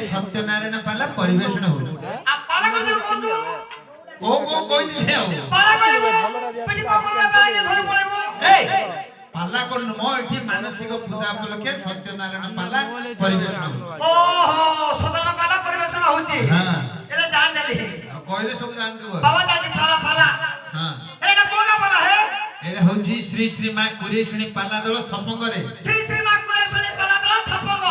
सत्यनारायण पाला परिवेषण हो आ पाला कर दे को कोई दिले हो पाला कर दे पेटी को पाला पाला ये घर पळेबो ए पाला कोन मो एठी मानसिक पूजा उपलक्षे सत्यनारायण पाला परिवेषण हो ओहो सत्यनारायण पाला परिवेषण होची हां एले जान देली कहले सब जान देबो बाबा जाती पाला पाला हां एले का कोला पाला है एले होची श्री श्री मां कुरेशुनी पाला दळ संपंगरे श्री श्री मां कुरेशुनी पाला दळ थपंग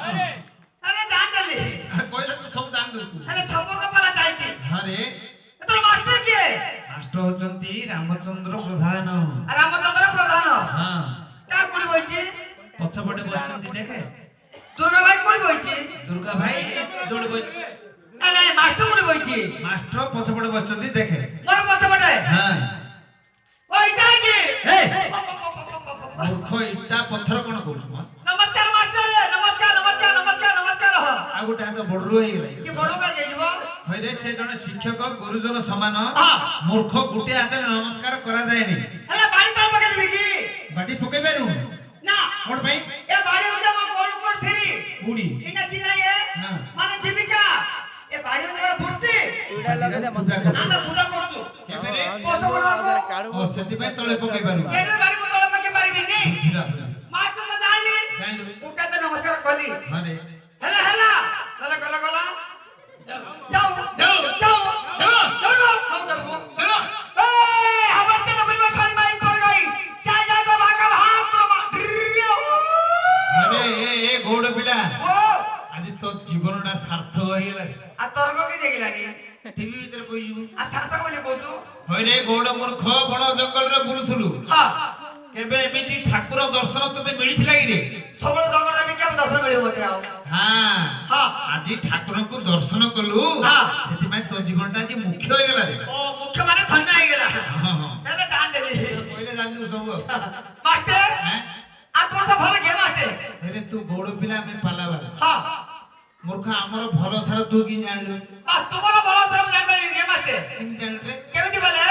एले जान देली कहले तो सब जान दे तू एले थपंग पाला जाईची अरे एतर मास्टर के मास्टर होचंती रामचंद्र प्रधान रामचंद्र प्रधान हां का कुडी होईची पछपटे बसचंती देखे दुर्गा भाई कुडी होईची दुर्गा भाई जोड़ बस नहीं मास्टर कुडी होईची मास्टर पछपटे बसचंती देखे मोर पछे पटे हां ओई जागी ए मूर्ख इटा पत्थर कोन कहू नमस्कार मास्टर नमस्कार नमस्कार नमस्कार नमस्कार आ गोटे हाथ बडरू हे गेलै कि बडो का जेइबो होइरे से जने शिक्षक गुरुजन समान हां मूर्ख गुटे हाथ नमस्कार करा जायनी हला बाड़ी तार पके देबी की बाटी पके बेरु ना कोड भाई ए बाड़ी उते म कोड कोड फेरी उडी इना सिना ये हां माने दीपिका ए बाड़ी उते फुटती उडा लगे दे मंत्र आंदा पूजा करछु केबेरे कोसो कोसो ओ सेति भाई तळे पके बेरु केडे बाड़ी को तळे पके पारिबी नी बुझिला मास्टर तो जानली जानलु उठा ते नमस्कार कली अरे हला हला गला गला गला जाओ जाओ जाओ जाओ हम करबो चलो ए हमते न कोई खाली माई पड़ गई जा जा तो भागा भाग तो अरे ए गोड़ पिला ओ आज तो जीवनटा सार्थक हो गेला आ तर्क के देखिलानी टीवी भीतर कोइयु आ सार्थक बोली कहू होइरे गोड़ मूर्ख बण जंगल रे बुलुथुलु हां केबे एमिति ठाकुर दर्शन तते मिलिथिला कि रे सबल जंगल रे के दर्शन मिलियो मते आओ हां हां आज ठाकुर को दर्शन कलु हां सेति में तो जीवनटा आज मुख्य हो गेला रे ओ मुख्य माने धन्य हो गेला हां हां एले दान देली पहिले जानि सब मास्टर हैं आ तोर तो भले के मास्टर अरे तू गोड़ पिला में पाला वाला हां मूर्ख हमर भरोसा तू कि जानलु आ तुम्हारा भला सब जान पारी के मास्टर केम जानलु रे केमिति बोले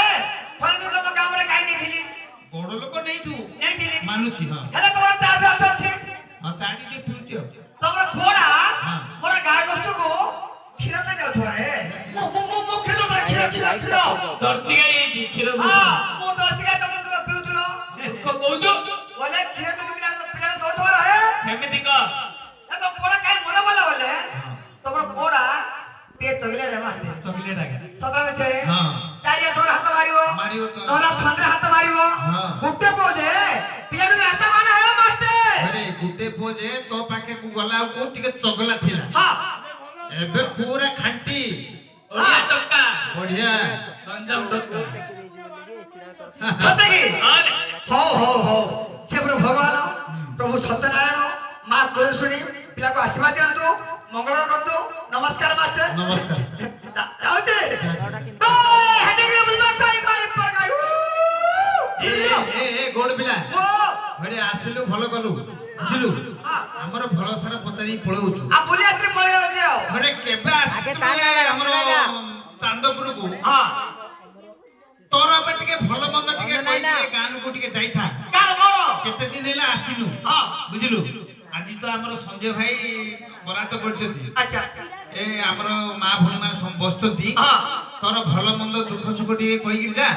फल तो लोग काम रे काई नहीं थिली गोड़ लोक नहीं तू नहीं थिली मानुची हां हेले तोरा ता अभ्यास अछि हां चाटी के पिउची तोरा फोड़ा हां मोरा गाय गोष्ट को खीर में जाऊ थोड़ा है मो खीर में खीर दर्शिका ये जी खीर हां मो दर्शिका तुम पिउतलो को कहू बोले खीर तो पिला दो थोड़ा है सेमिति का ए तो फोड़ा काई मोना वाला बोले तोरा फोड़ा ते चगले रे मास्टर चॉकलेट आ गया सदा में से हां चाहिए थोड़ा हाथ मारियो तो नोला संडे हाथ मारियो हां गुट्टे पोजे पिलाडू हाथ माना है मास्टर अरे गुटे पोजे तो पाके को गला को टिके चगला थिला हां एबे पूरा खांटी ओडिया टक्का बढ़िया गंजम टक्का सत्य की और हो से प्रभु भगवान प्रभु सत्यनारायण मां कुलेश्वरी पिला को आशीर्वाद दियंतु मंगल करतु नमस्कार मास्टर नमस्कार जाउते ए हटे के बुलमा साई माई पर गाय ए गोड़ पिला ओ घरे आसिलु भलो कलु बुझिलु हमर भलो सारा पचारी पळौछु आ बुली आस्त्री पळे जाओ घरे केबे आगे ताना लगा, हमर चांदपुर को हां तोर बे टिके भलो मंद टिके ना, ना। कोइ गान को टिके जाई था कार मोरो केते दिन हेला आसिलु हां बुझिलु आज तो हमर संजय भाई बरात करछथि अच्छा ए हमर मां भणी मान बसथि हां तोर भलो मंद दुख सुख टिके कहि गिर जा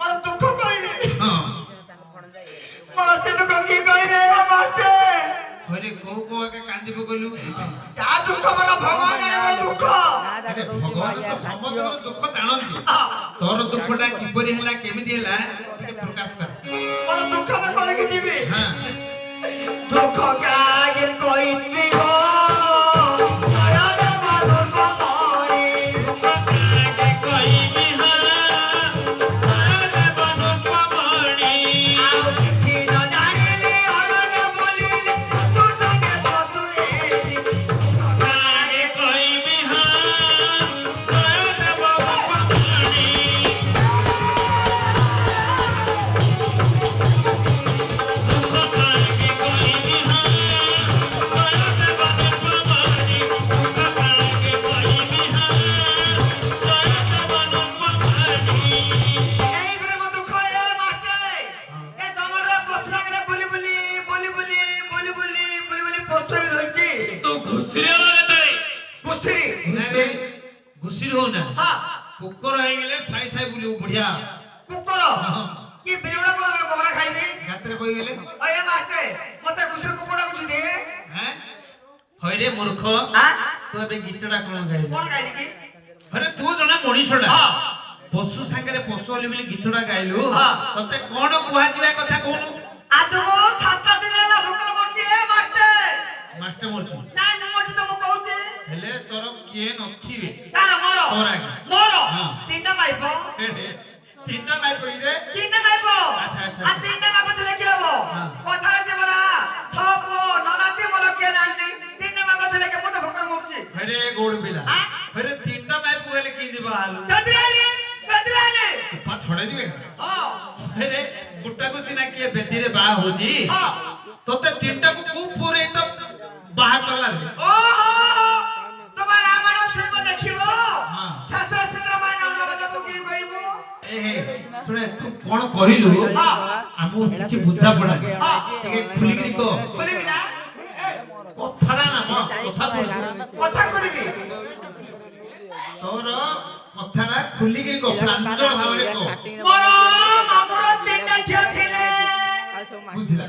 मोर दुख कइबे हां मोर से दुख की कइबे मास्टर घरे को के कांदी पकलु जा दुख मोर भगवान जाने मोर दुख अरे भगवान तो समग्र दुख जानନ୍ତି तोर दुखटा किपरि हैला केमिति हैला टिके प्रकाश कर मोर दुख में कोई की जीवी हां दुख कागे कोई नहीं हो आया मानो पानी कागे कोई भी हां आने बनो पवनी आओ किसी न जाने ले और न बोली तू संगे बसु ए कागे कोई भी हां आने बनो पवनी कागे कोई भी हां आने ଘୁଷି ଘୁଷି ହଉ ନା ହଁ କୁକୁର ହେଇଗଲେ ସାଇ ସାଇ ବୁଲିବୁ ବଢିଆ କୁକୁର କି ବିଲୁଣା କର ଗୋବରା ଖାଇବି ରାତିରେ ବଇଗଲେ ଅୟା ମାତେ ମତେ ଘୁଷୁର କୁକୁଡ଼ା କୁଚି হ্যাঁ হইরে মূর্খ হ্যাঁ তু ଏବେ ଗୀତଟା କଣ ଗାଇଲୁ কোন গাইলি কি আরে তু জনা মଣିষটা হ্যাঁ পশু সাଙ୍ଗরে পশু হলি বলি গীতটা গাইলু হ্যাঁ। ততে কোন কুহা ଯିବା কথা কହୁনু আজগো 7 দিন ହେଲା ভুকর মরছি এ মাতে মাস্টার মরছি নাই মরছি তো মু কହୁছি হেলে তোর কিয়ে নথিবে তার মর তোর আগে মর হ্যাঁ। তিনটা মাইব তিনটা মাই কইরে তিনটা মাইব আচ্ছা, আচ্ছা। আর তিনটা মাইব দিলে কি হবো হ্যাঁ। কথা আছে বলা সব ননাতি বলো কে জানতি তিনটা মাইব দিলে কে মতে ভুকর মরছি হরে গোড় বিলা হ্যাঁ। হরে তিনটা মাই পুহেলে কি দিবা আলু গদরানি পা ছড়াই দিবে হ্যাঁ হরে গুটাকু সিনা কিয়ে বেদিরে বা হোজি হ্যাঁ তোতে তিনটাকু কু পুরে তো বাহার করলা রে ওহো তোমার রামায়ণ শুনব দেখিব হ্যাঁ। শাস্ত্র চিত্র মানে নাম তো কি কইব এ হে শুনে তু কোন কহিলু হ্যাঁ। আমু কিছু বুঝা পড়া ଟିକେ খুলিগিরি কো বলিবি না কথাটা না ম কথা কইলু কথা কইবি তোর কথাটা খুলিগিরি কো প্রাঞ্জল ভাবে কো মোর মামুর তিনটা ঝিও ছিলে বুঝলা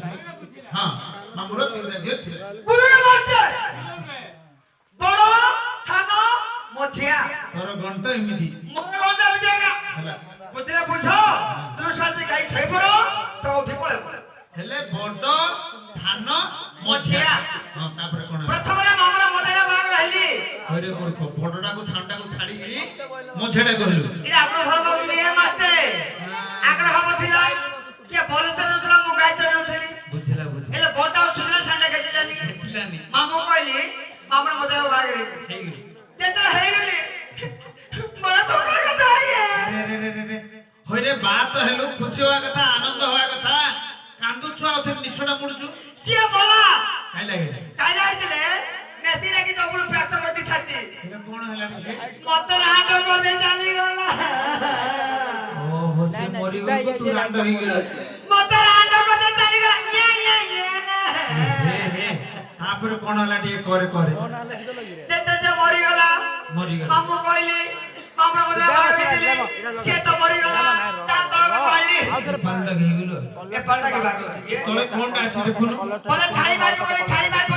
হ্যাঁ মামুর তিনটা ঝিও ছিল বুঝলে মরতে বড় সান মঝিয়া তোর গন্ত এমিতি মোর গন্ডা বিদেগা ହେଲା বুঝলে বুঝো তুমি সাথে গাই ছই পড়ো তো উঠি পড়ে হেলে বড় সান মঝিয়া হ্যাঁ তারপরে কোন প্রথমে মামুর মধ্যে বাগ রহিলি হরে মূর্খ বড়টাকু সানটাকু ছাড়ি গিরি মঝেটা কহিলু এটা আপনার ভালো ভাবছিলি এ মাস্তে আগ্রহ ভাবছিল সে বলতে নতুন মু গাইতে নথিলি বুঝলা বুঝলা এলে বড়টা সুন্দর ঠান্ডা কেটে জানি হেটিলানি মামু কইলি মামুর মধ্যে বাগ রহিলি হেগিরি যেতে হয়ে গেলি বড় ধোকা কথা আইয়ে হইরে বা তো হেলু খুশি হওয়া কথা আনন্দ হওয়া কথা কান্দুছু আর ওথে নিশটা মুড়ুছু সে বলা কাই লাগে কাইলা আইছিলে মেসি লাগি তো উপর প্রাপ্ত করতে থাকতি এটা কোন হলা রে কত রান্ড করে জানি গলা ও হোসে মরি গল তো তুই রান্ড হই গেল মত রান্ড করতে জানি গলা ইয়ে হে হে তারপরে কোন হলা টিকে করে করে যেতে যে মরি গলা মরি গেল মামু কইলি মামুর মধ্যে বাগ দিলি সে তো মরি গলা তা তো কইলি পাল লাগি গেল এ পাল্টা কি বাগ তলে কোনটা আছে দেখুন বলে ছাড়ি মারবো বলে ছাড়ি মারবো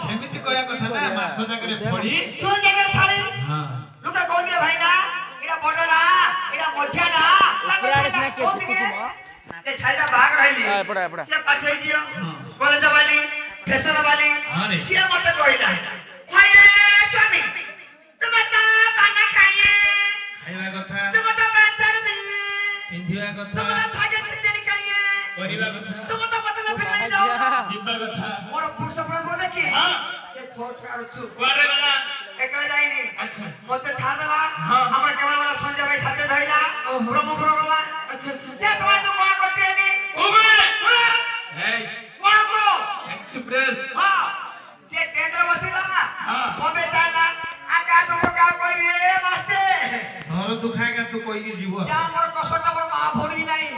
সেমিতি কয়া কথা না মাছ জায়গায় পড়ি তুই জায়গা ছাড়ি হ্যাঁ লুকা কোন দিয়ে ভাই না এটা বড় না এটা মঝিয়া না কোন দিকে এ ছাইটা ভাগ রইলি পড়া পড়া সে পাঠাই দিও কলেজ বালি ফেসর বালি আরে। সে মতে কইলা হায় স্বামী তুমি তো বানা খাইয়ে খাইবা কথা তুমি তো বাজার দিলে পিন্ধিবা কথা তুমি তো সাজে তিনদিন খাইয়ে কহিবা কথা তুমি তো বদলা ফেলে যাও জিব্বা কথা মোর পুরুষ ব্রহ্ম দেখি হ্যাঁ। সে ছোট আর চুপ কোয়ারে গলা একলা যাইনি আচ্ছা মতে ছাড় দিলা হ্যাঁ। আমার ক্যামেরাম্যান সঞ্জয় ভাই সাথে ধইলা ব্রহ্মপুর গলা আচ্ছা আচ্ছা সে তোমার তো মা করতে নি ওবে এই মা করো এক্সপ্রেস হ্যাঁ